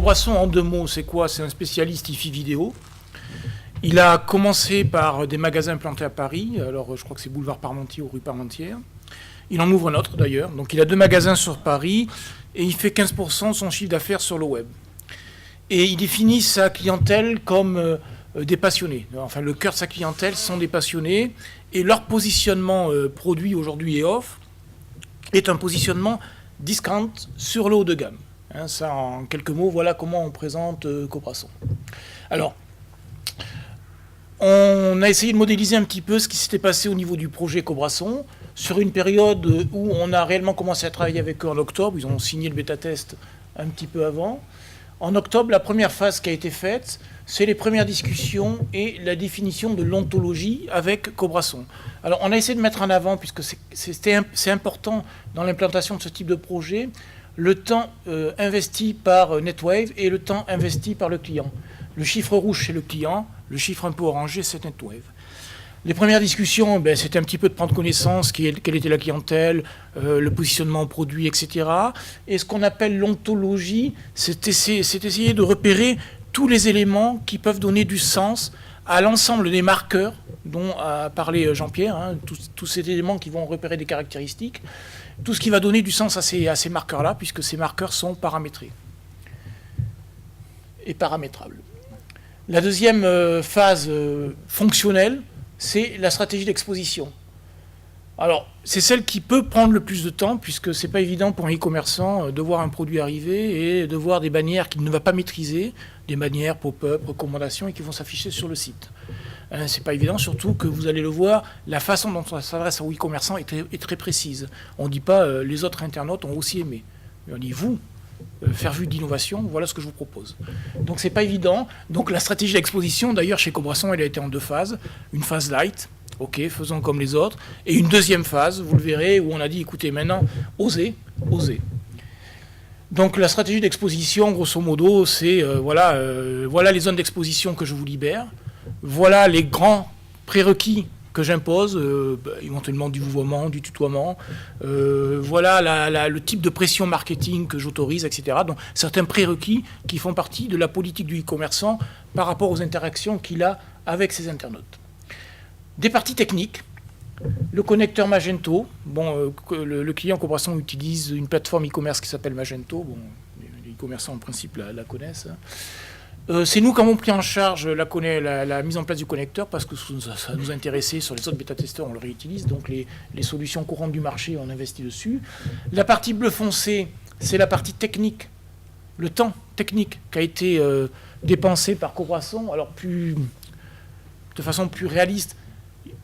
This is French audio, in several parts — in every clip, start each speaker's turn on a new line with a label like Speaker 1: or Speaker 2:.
Speaker 1: Cobrasson, en 2 mots, c'est quoi? C'est un spécialiste hi-fi vidéo. Il a commencé par des magasins plantés à Paris. Alors, je crois que c'est boulevard Parmentier ou rue Parmentière. Il en ouvre un autre, d'ailleurs. Donc, il a 2 magasins sur Paris et il fait 15% de son chiffre d'affaires sur le web. Et il définit sa clientèle comme des passionnés. Enfin, le cœur de sa clientèle sont des passionnés. Et leur positionnement produit aujourd'hui et offre est un positionnement discount sur le haut de gamme. Hein, ça, en quelques mots, voilà comment on présente Cobrasson. Alors, on a essayé de modéliser un petit peu ce qui s'était passé au niveau du projet Cobrasson sur une période où on a réellement commencé à travailler avec eux en octobre. Ils ont signé le bêta-test un petit peu avant. En octobre, la première phase qui a été faite, c'est les premières discussions et la définition de l'ontologie avec Cobrasson. Alors, on a essayé de mettre en avant, puisque c'est important dans l'implantation de ce type de projet, le temps investi par NetWave et le temps investi par le client. Le chiffre rouge, c'est le client. Le chiffre un peu orangé, c'est NetWave. Les premières discussions, c'était un petit peu de prendre connaissance, quelle était la clientèle, le positionnement produit, etc. Et ce qu'on appelle l'ontologie, c'est essayer de repérer tous les éléments qui peuvent donner du sens à l'ensemble des marqueurs dont a parlé Jean-Pierre, hein, tous ces éléments qui vont repérer des caractéristiques, tout ce qui va donner du sens à ces marqueurs-là, puisque ces marqueurs sont paramétrés et paramétrables. La deuxième phase fonctionnelle, c'est la stratégie d'exposition. Alors, c'est celle qui peut prendre le plus de temps, puisque ce n'est pas évident pour un e-commerçant de voir un produit arriver et de voir des bannières qu'il ne va pas maîtriser, des bannières, pop-up, recommandations, et qui vont s'afficher sur le site. Ce n'est pas évident, surtout que vous allez le voir, la façon dont on s'adresse aux e-commerçants est très précise. On ne dit pas les autres internautes ont aussi aimé. Mais on dit vous, faire vue d'innovation, voilà ce que je vous propose. Donc c'est pas évident. Donc la stratégie d'exposition, d'ailleurs chez Cobrasson, elle a été en 2 phases. Une phase light, ok, faisons comme les autres. Et une deuxième phase, vous le verrez, où on a dit, écoutez, maintenant, osez. Donc la stratégie d'exposition, grosso modo, c'est, voilà les zones d'exposition que je vous libère. Voilà les grands prérequis que j'impose, éventuellement du vouvoiement, du tutoiement. Voilà le type de pression marketing que j'autorise, etc. Donc certains prérequis qui font partie de la politique du e-commerçant par rapport aux interactions qu'il a avec ses internautes. Des parties techniques. Le connecteur Magento. Bon, le client Cobrasson utilise une plateforme e-commerce qui s'appelle Magento. Bon, les e-commerçants en principe la connaissent. C'est nous qui avons pris en charge la mise en place du connecteur parce que ça nous intéressait. Sur les autres bêta-testeurs, on le réutilise. Donc les solutions courantes du marché, on investit dessus. La partie bleu foncé, c'est la partie technique, le temps technique qui a été dépensé par Cobrasson, alors de façon plus réaliste,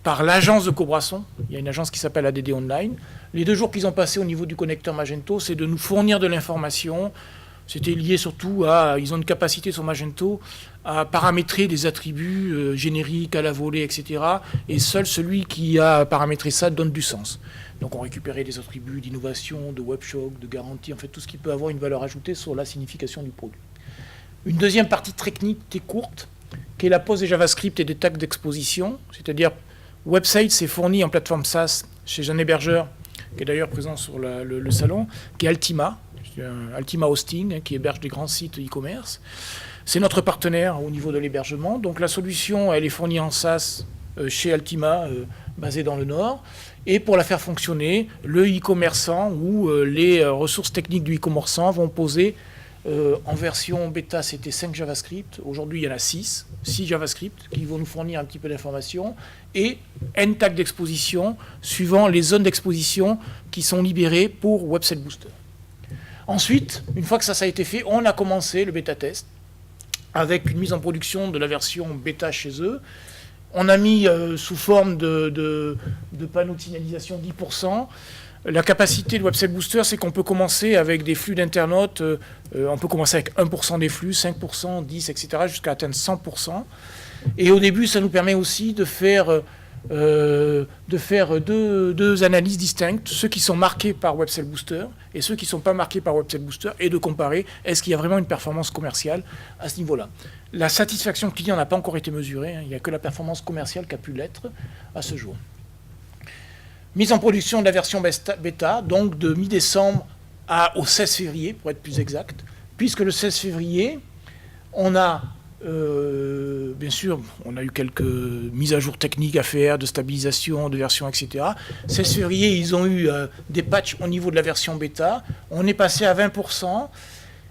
Speaker 1: par l'agence de Cobrasson. Il y a une agence qui s'appelle ADD Online. Les 2 jours qu'ils ont passés au niveau du connecteur Magento, c'est de nous fournir de l'information. C'était lié surtout ils ont une capacité sur Magento à paramétrer des attributs génériques à la volée, etc. Et seul celui qui a paramétré ça donne du sens. Donc on récupérait des attributs d'innovation, de webshock, de garantie, en fait tout ce qui peut avoir une valeur ajoutée sur la signification du produit. Une deuxième partie technique et courte, qui est la pose des JavaScript et des tags d'exposition, c'est-à-dire website, c'est fourni en plateforme SaaS chez un hébergeur, qui est d'ailleurs présent sur le salon, qui est Altima. Altima Hosting, qui héberge des grands sites e-commerce. C'est notre partenaire au niveau de l'hébergement. Donc la solution, elle est fournie en SaaS chez Altima, basée dans le Nord. Et pour la faire fonctionner, le e-commerçant ou les ressources techniques du e-commerçant vont poser en version bêta, c'était 5 JavaScript. Aujourd'hui, il y en a 6 JavaScript qui vont nous fournir un petit peu d'informations et N tags d'exposition suivant les zones d'exposition qui sont libérées pour Website Booster. Ensuite, une fois que ça a été fait, on a commencé le bêta-test avec une mise en production de la version bêta chez eux. On a mis sous forme de panneaux de signalisation 10%. La capacité de Website Booster, c'est qu'on peut commencer avec des flux d'internautes. On peut commencer avec 1% des flux, 5%, 10%, etc., jusqu'à atteindre 100%. Et au début, ça nous permet aussi de faire deux analyses distinctes, ceux qui sont marqués par Website Booster et ceux qui ne sont pas marqués par Website Booster, et de comparer est-ce qu'il y a vraiment une performance commerciale à ce niveau-là. La satisfaction client n'a pas encore été mesurée, il n'y a que la performance commerciale qui a pu l'être à ce jour. Mise en production de la version bêta, donc de mi-décembre au 16 février, pour être plus exact, puisque le 16 février, on a, bien sûr, on a eu quelques mises à jour techniques à faire, de stabilisation, de version, etc. 16 février, ils ont eu des patchs au niveau de la version bêta. On est passé à 20%.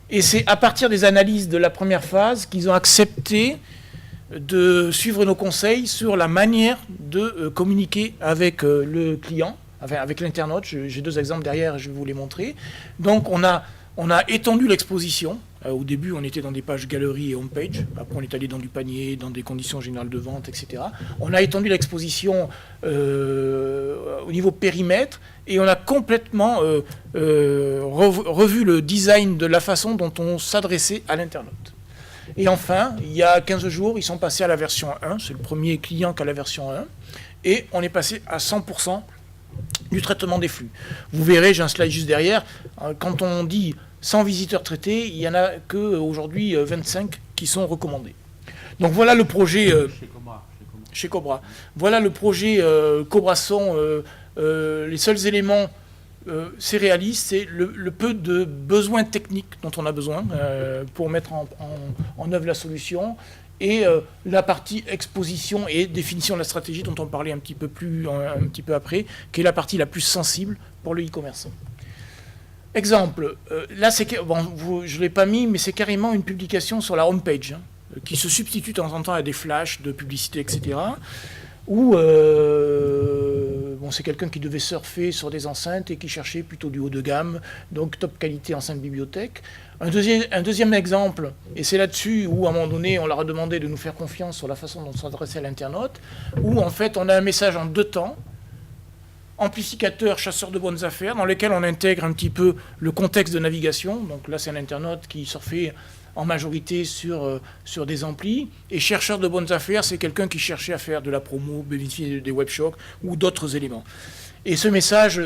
Speaker 1: Et c'est à partir des analyses de la première phase qu'ils ont accepté de suivre nos conseils sur la manière de communiquer avec le client, enfin, avec l'internaute. J'ai 2 exemples derrière, je vais vous les montrer. Donc on a étendu l'exposition. Au début, on était dans des pages galeries et homepage. Après, on est allé dans du panier, dans des conditions générales de vente, etc. On a étendu l'exposition au niveau périmètre et on a complètement revu le design de la façon dont on s'adressait à l'internaute. Et enfin, il y a 15 jours, ils sont passés à la version 1. C'est le premier client qui a la version 1. Et on est passé à 100% du traitement des flux. Vous verrez, j'ai un slide juste derrière, quand on dit 100 visiteurs traités, il n'y en a qu'aujourd'hui 25 qui sont recommandés. Donc voilà le projet chez Cobra. Voilà le projet Cobra Son. Les seuls éléments, c'est réaliste, c'est le peu de besoins techniques dont on a besoin pour mettre en œuvre la solution. Et la partie exposition et définition de la stratégie dont on parlait un petit peu après, qui est la partie la plus sensible pour le e-commerce. Exemple, là, je ne l'ai pas mis, mais c'est carrément une publication sur la homepage, qui se substitue de temps en temps à des flashs de publicité, etc. Où c'est quelqu'un qui devait surfer sur des enceintes et qui cherchait plutôt du haut de gamme, donc top qualité enceinte bibliothèque. Un deuxième exemple, et c'est là-dessus où à un moment donné on leur a demandé de nous faire confiance sur la façon dont on s'adressait à l'internaute, où en fait on a un message en 2 temps, amplificateur, chasseur de bonnes affaires, dans lequel on intègre un petit peu le contexte de navigation. Donc là, c'est un internaute qui surfait en majorité sur des amplis. Et chercheur de bonnes affaires, c'est quelqu'un qui cherchait à faire de la promo, bénéficier des webshops ou d'autres éléments. Et ce message,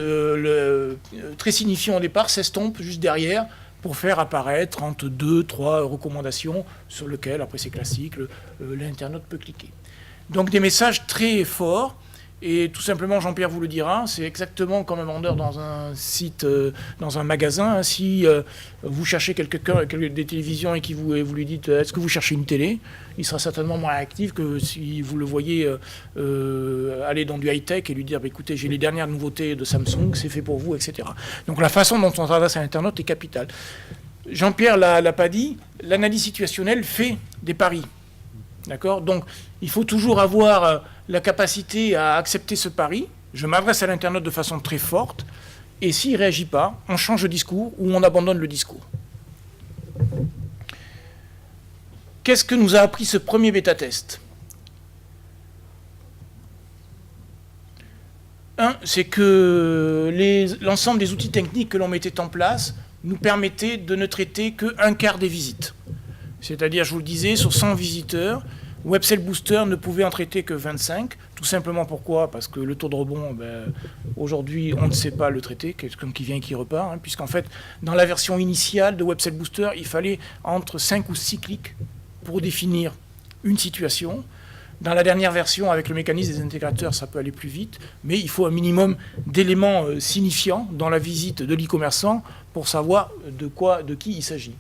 Speaker 1: très signifiant au départ, s'estompe juste derrière pour faire apparaître entre 2-3 recommandations sur lesquelles, après c'est classique, l'internaute peut cliquer. Donc des messages très forts. Et tout simplement, Jean-Pierre vous le dira, c'est exactement comme un vendeur dans un site, dans un magasin. Si vous cherchez des télévisions et que vous lui dites « Est-ce que vous cherchez une télé ?», il sera certainement moins actif que si vous le voyez aller dans du high-tech et lui dire « Écoutez, j'ai les dernières nouveautés de Samsung, c'est fait pour vous, etc. » Donc la façon dont on s'adresse à l'internaute est capitale. Jean-Pierre l'a pas dit, l'analyse situationnelle fait des paris. D'accord ? Donc, il faut toujours avoir la capacité à accepter ce pari. Je m'adresse à l'internaute de façon très forte. Et s'il ne réagit pas, on change de discours ou on abandonne le discours. Qu'est-ce que nous a appris ce premier bêta-test ? C'est que l'ensemble des outils techniques que l'on mettait en place nous permettaient de ne traiter qu'un quart des visites. C'est-à-dire, je vous le disais, sur 100 visiteurs, Websell Booster ne pouvait en traiter que 25. Tout simplement pourquoi ? Parce que le taux de rebond, aujourd'hui, on ne sait pas le traiter, quelqu'un qui vient et qui repart, puisqu'en fait, dans la version initiale de Websell Booster, il fallait entre 5 ou 6 clics pour définir une situation. Dans la dernière version, avec le mécanisme des intégrateurs, ça peut aller plus vite, mais il faut un minimum d'éléments signifiants dans la visite de l'e-commerçant pour savoir de qui il s'agit.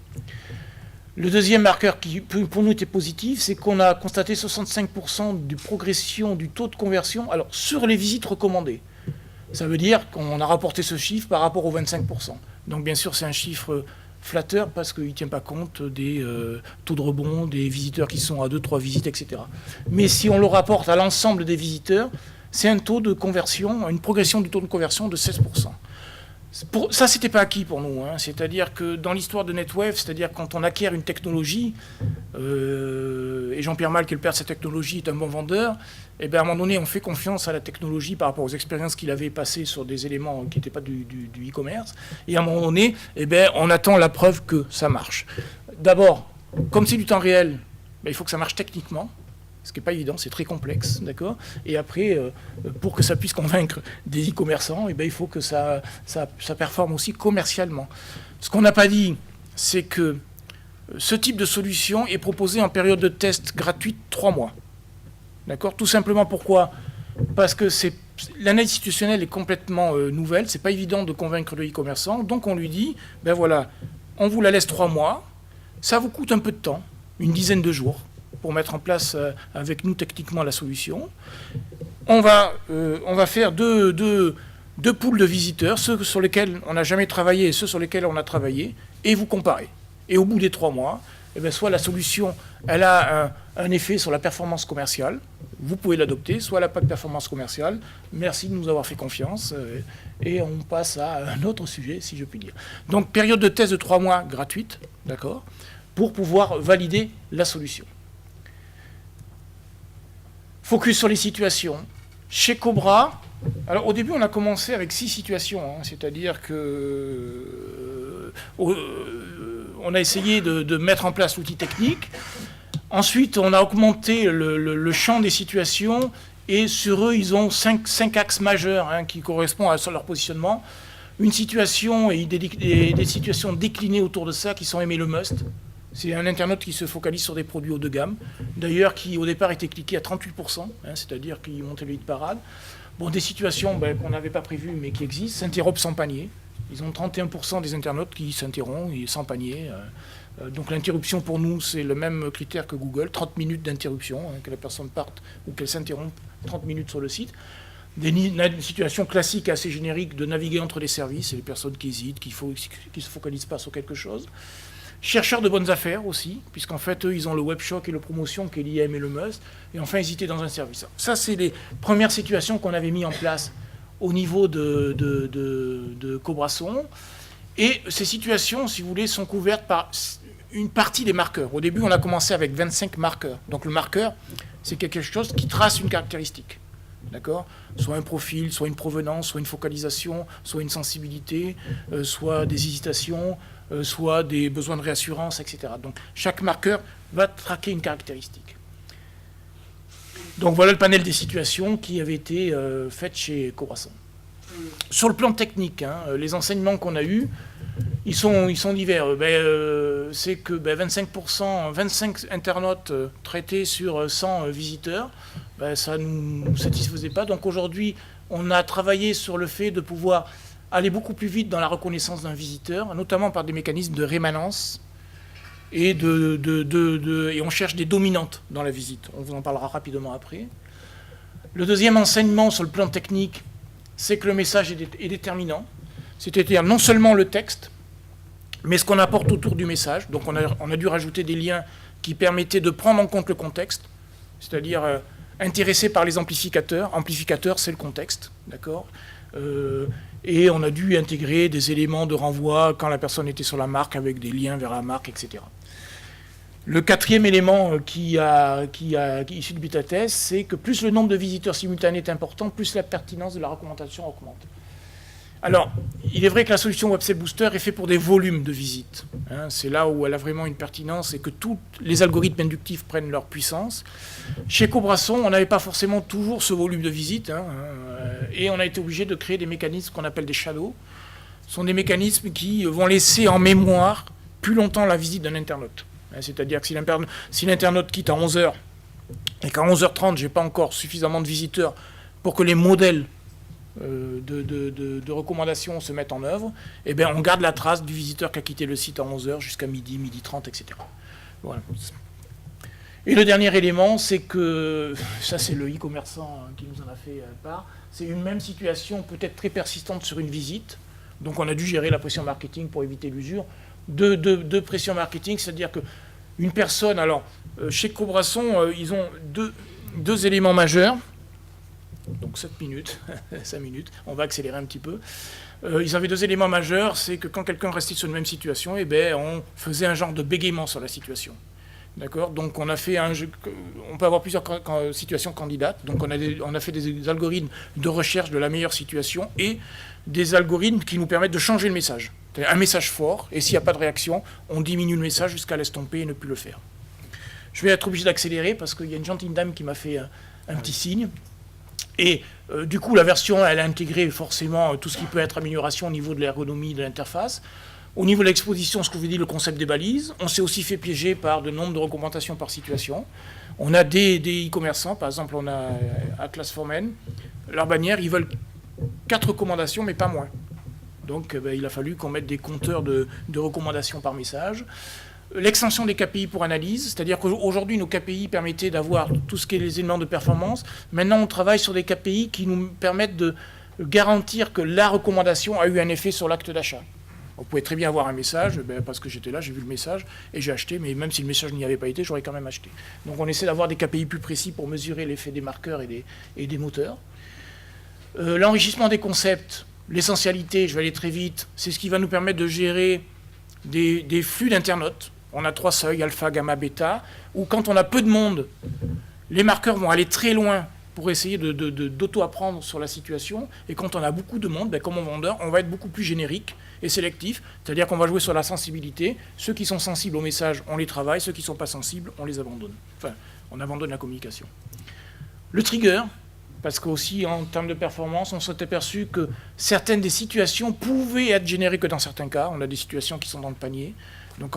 Speaker 1: Le deuxième marqueur qui, pour nous, était positif, c'est qu'on a constaté 65% de progression du taux de conversion sur les visites recommandées. Ça veut dire qu'on a rapporté ce chiffre par rapport aux 25%. Donc, bien sûr, c'est un chiffre flatteur parce qu'il ne tient pas compte des taux de rebond, des visiteurs qui sont à 2-3 visites, etc. Mais si on le rapporte à l'ensemble des visiteurs, c'est un taux de conversion, une progression du taux de conversion de 16%. Ça, c'était pas acquis pour nous. C'est-à-dire que dans l'histoire de NetWave, c'est-à-dire quand on acquiert une technologie, et Jean-Pierre Mal, qui est le père de cette technologie, est un bon vendeur, et bien à un moment donné, on fait confiance à la technologie par rapport aux expériences qu'il avait passées sur des éléments qui n'étaient pas du e-commerce. Et à un moment donné, on attend la preuve que ça marche. D'abord, comme c'est du temps réel, il faut que ça marche techniquement. Ce qui n'est pas évident, c'est très complexe, d'accord ? Et après, pour que ça puisse convaincre des e-commerçants, il faut que ça performe aussi commercialement. Ce qu'on n'a pas dit, c'est que ce type de solution est proposé en période de test gratuite 3 mois. D'accord ? Tout simplement pourquoi ? Parce que l'analyse institutionnelle est complètement nouvelle, c'est pas évident de convaincre le e-commerçant, donc on lui dit, on vous la laisse 3 mois, Ça vous coûte un peu de temps, une dizaine de jours, pour mettre en place avec nous techniquement la solution. On va faire deux poules de visiteurs, ceux sur lesquels on n'a jamais travaillé et ceux sur lesquels on a travaillé, et vous comparez. Et au bout des 3 mois, eh bien, soit la solution elle a un effet sur la performance commerciale, vous pouvez l'adopter, soit elle n'a pas de performance commerciale, merci de nous avoir fait confiance, et on passe à un autre sujet, si je puis dire. Donc, période de test de 3 mois gratuite, d'accord, pour pouvoir valider la solution. Focus sur les situations. Chez Cobra, alors au début on a commencé avec 6 situations, c'est-à-dire que on a essayé de mettre en place l'outil technique. Ensuite on a augmenté le champ des situations et sur eux ils ont 5 axes majeurs qui correspondent à leur positionnement. Une situation et des situations déclinées autour de ça qui sont aimées le must. C'est un internaute qui se focalise sur des produits haut de gamme, d'ailleurs qui au départ était cliqué à 38%, c'est-à-dire qu'il montait le hit parade. Bon, des situations qu'on n'avait pas prévues mais qui existent, s'interrompent sans panier. Ils ont 31% des internautes qui s'interrompent sans panier. Donc l'interruption pour nous, c'est le même critère que Google, 30 minutes d'interruption, que la personne parte ou qu'elle s'interrompe 30 minutes sur le site. Des situations classiques assez génériques de naviguer entre les services, et les personnes qui hésitent, qui ne se focalisent pas sur quelque chose. Chercheurs de bonnes affaires aussi, puisqu'en fait, eux, ils ont le webshop et le promotion qui est lié à aimer le must, et enfin hésiter dans un service. Ça, c'est les premières situations qu'on avait mis en place au niveau de Cobrasson. Et ces situations, si vous voulez, sont couvertes par une partie des marqueurs. Au début, on a commencé avec 25 marqueurs. Donc le marqueur, c'est quelque chose qui trace une caractéristique. D'accord ? Soit un profil, soit une provenance, soit une focalisation, soit une sensibilité, soit des hésitations, soit des besoins de réassurance, etc. Donc chaque marqueur va traquer une caractéristique. Donc voilà le panel des situations qui avait été faites chez Cobrasson. Sur le plan technique, les enseignements qu'on a eus, ils sont divers. C'est que 25 internautes traités sur 100 visiteurs, ça ne nous satisfaisait pas. Donc aujourd'hui, on a travaillé sur le fait de pouvoir aller beaucoup plus vite dans la reconnaissance d'un visiteur, notamment par des mécanismes de rémanence, et, et on cherche des dominantes dans la visite. On vous en parlera rapidement après. Le deuxième enseignement sur le plan technique, c'est que le message est déterminant. C'est-à-dire non seulement le texte, mais ce qu'on apporte autour du message. Donc on a dû rajouter des liens qui permettaient de prendre en compte le contexte, c'est-à-dire intéressé par les amplificateurs. Amplificateur, c'est le contexte, d'accord ? Et on a dû intégrer des éléments de renvoi quand la personne était sur la marque avec des liens vers la marque, etc. Le quatrième élément qui est issu de bêta test, c'est que plus le nombre de visiteurs simultanés est important, plus la pertinence de la recommandation augmente. Alors, il est vrai que la solution WebSell Booster est faite pour des volumes de visites. C'est là où elle a vraiment une pertinence et que tous les algorithmes inductifs prennent leur puissance. Chez Cobrasson, on n'avait pas forcément toujours ce volume de visites, et on a été obligé de créer des mécanismes qu'on appelle des shadows. Ce sont des mécanismes qui vont laisser en mémoire plus longtemps la visite d'un internaute. C'est-à-dire que si l'internaute quitte à 11h et qu'à 11h30, je n'ai pas encore suffisamment de visiteurs pour que les modèles de recommandations se mettent en œuvre, eh bien, on garde la trace du visiteur qui a quitté le site à 11h jusqu'à midi, midi 30, etc. Voilà. Et le dernier élément, c'est que, ça c'est le e-commerçant qui nous en a fait part, c'est une même situation peut-être très persistante sur une visite, donc on a dû gérer la pression marketing pour éviter l'usure. De pression marketing, c'est-à-dire qu'une personne, alors chez Cobrasson, ils ont deux éléments majeurs, donc 7 minutes, 5 minutes, on va accélérer un petit peu. Ils avaient 2 éléments majeurs, c'est que quand quelqu'un restait sur une même situation, on faisait un genre de bégaiement sur la situation. D'accord ? Donc on a fait on peut avoir plusieurs situations candidates, donc on a fait des algorithmes de recherche de la meilleure situation et des algorithmes qui nous permettent de changer le message. Un message fort, et s'il n'y a pas de réaction, on diminue le message jusqu'à laisser tomber et ne plus le faire. Je vais être obligé d'accélérer parce qu'il y a une gentille dame qui m'a fait un petit signe. Et du coup, la version, elle a intégré forcément tout ce qui peut être amélioration au niveau de l'ergonomie de l'interface. Au niveau de l'exposition, ce que je vous dis, le concept des balises. On s'est aussi fait piéger par de nombre de recommandations par situation. On a des e-commerçants, par exemple, on a Atlas for Men. Leur bannière, ils veulent 4 recommandations, mais pas moins. Donc il a fallu qu'on mette des compteurs de recommandations par message. l'extension des KPI pour analyse, c'est-à-dire qu'aujourd'hui, nos KPI permettaient d'avoir tout ce qui est les éléments de performance. Maintenant, on travaille sur des KPI qui nous permettent de garantir que la recommandation a eu un effet sur l'acte d'achat. On pouvait très bien avoir un message, parce que j'étais là, j'ai vu le message et j'ai acheté, mais même si le message n'y avait pas été, j'aurais quand même acheté. Donc on essaie d'avoir des KPI plus précis pour mesurer l'effet des marqueurs et des moteurs. L'enrichissement des concepts, l'essentialité, je vais aller très vite, c'est ce qui va nous permettre de gérer des flux d'internautes. On a 3 seuils, alpha, gamma, bêta, où quand on a peu de monde, les marqueurs vont aller très loin pour essayer d'auto-apprendre sur la situation. Et quand on a beaucoup de monde, comme vendeur, on va être beaucoup plus générique et sélectif. C'est-à-dire qu'on va jouer sur la sensibilité. Ceux qui sont sensibles au message, on les travaille. Ceux qui ne sont pas sensibles, on les abandonne. Enfin, on abandonne la communication. Le trigger, parce qu'aussi en termes de performance, on s'est aperçu que certaines des situations pouvaient être générées que dans certains cas. On a des situations qui sont dans le panier. Donc,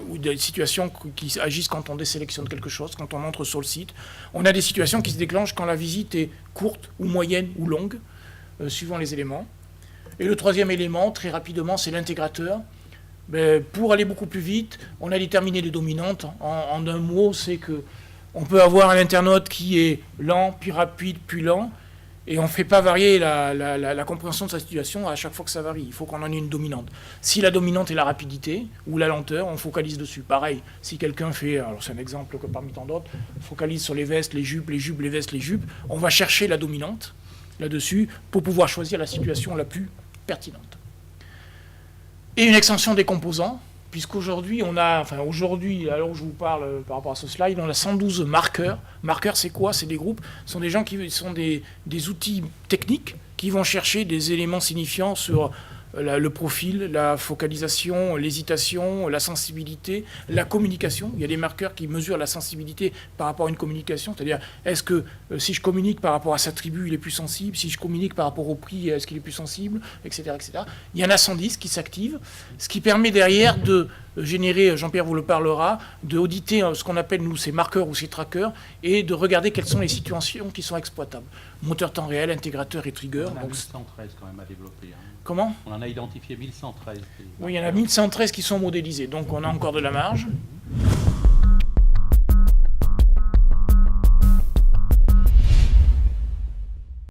Speaker 1: ou des situations qui agissent quand on désélectionne quelque chose, quand on entre sur le site. On a des situations qui se déclenchent quand la visite est courte ou moyenne ou longue, suivant les éléments. Et le troisième élément, très rapidement, c'est l'intégrateur. Pour aller beaucoup plus vite, on a déterminé les dominantes. En un mot, c'est qu'on peut avoir un internaute qui est lent, puis rapide, puis lent, et on ne fait pas varier la compréhension de sa situation à chaque fois que ça varie. Il faut qu'on en ait une dominante. Si la dominante est la rapidité ou la lenteur, on focalise dessus. Pareil, si quelqu'un fait, alors c'est un exemple que parmi tant d'autres, focalise sur les vestes, les jupes, les vestes, les jupes, on va chercher la dominante là-dessus pour pouvoir choisir la situation la plus pertinente. Et une extension des composants, puisqu'aujourd'hui, aujourd'hui, alors je vous parle par rapport à ce slide, on a 112 marqueurs. Marqueurs, c'est quoi? C'est des groupes, ce sont des gens qui sont des outils techniques qui vont chercher des éléments signifiants sur le profil, la focalisation, l'hésitation, la sensibilité, la communication. Il y a des marqueurs qui mesurent la sensibilité par rapport à une communication, c'est-à-dire est-ce que si je communique par rapport à sa tribu, il est plus sensible, si je communique par rapport au prix, est-ce qu'il est plus sensible, etc., etc. Il y en a 110 qui s'activent, ce qui permet derrière de générer, Jean-Pierre vous le parlera, d'auditer ce qu'on appelle nous ces marqueurs ou ces trackers et de regarder quelles sont les situations qui sont exploitables. Moteur temps réel, intégrateur et trigger.
Speaker 2: On a 1113 quand même à développer. Hein.
Speaker 1: Comment ?
Speaker 2: On en a identifié 1113.
Speaker 1: Oui, il y en a 1113 qui sont modélisés, donc on a encore de la marge.